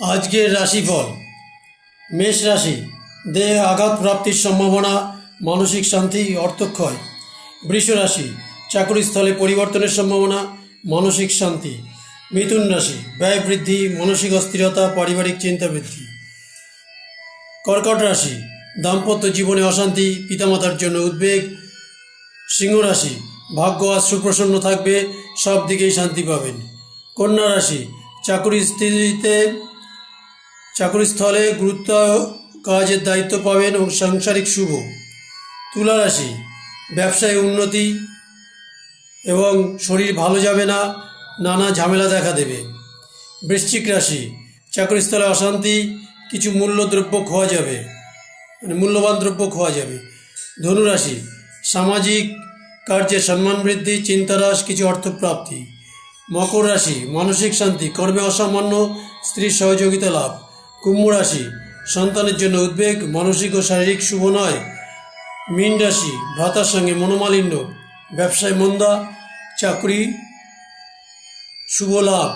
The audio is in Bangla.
আজকের রাশিফল। মেষ রাশি, দেহে আঘাত প্রাপ্তির সম্ভাবনা, মানসিক শান্তি, অর্থক্ষয়। বৃষ রাশি, চাকরিস্থলে পরিবর্তনের সম্ভাবনা, মানসিক শান্তি। মিথুন রাশি, ব্যয় বৃদ্ধি, মানসিক অস্থিরতা, পারিবারিক চিন্তা বৃদ্ধি। কর্কট রাশি, দাম্পত্য জীবনে অশান্তি, পিতামাতার জন্য উদ্বেগ। সিংহ রাশি, ভাগ্য আজ সুপ্রসন্ন থাকবে, সব দিকেই শান্তি পাবেন। কন্যা রাশি, চাকরিস্থলে গুরুত্ব কাজের দায়িত্ব পাবেন এবং সাংসারিক শুভ। তুলা রাশি, ব্যবসায় উন্নতি এবং শরীর ভালো যাবে না, নানা ঝামেলা দেখা দেবে। বৃশ্চিক রাশি, চাকরিস্থলে অশান্তি, কিছু মূল্যবান দ্রব্য খোয়া যাবে। ধনু রাশি, সামাজিক কার্যে সম্মান বৃদ্ধি, চিন্তাহ্রাস, কিছু অর্থপ্রাপ্তি। মকর রাশি, মানসিক শান্তি, কর্মে অসামান্য, স্ত্রীর সহযোগিতা লাভ। কুম্ভ রাশি, সন্তানের জন্য উদ্বেগ, মানসিক ও শারীরিক শুভ নয়। মীন রাশি, ভ্রাতার সঙ্গে মনোমালিন্য, ব্যবসায় মন্দা, চাকরি শুভ লাভ।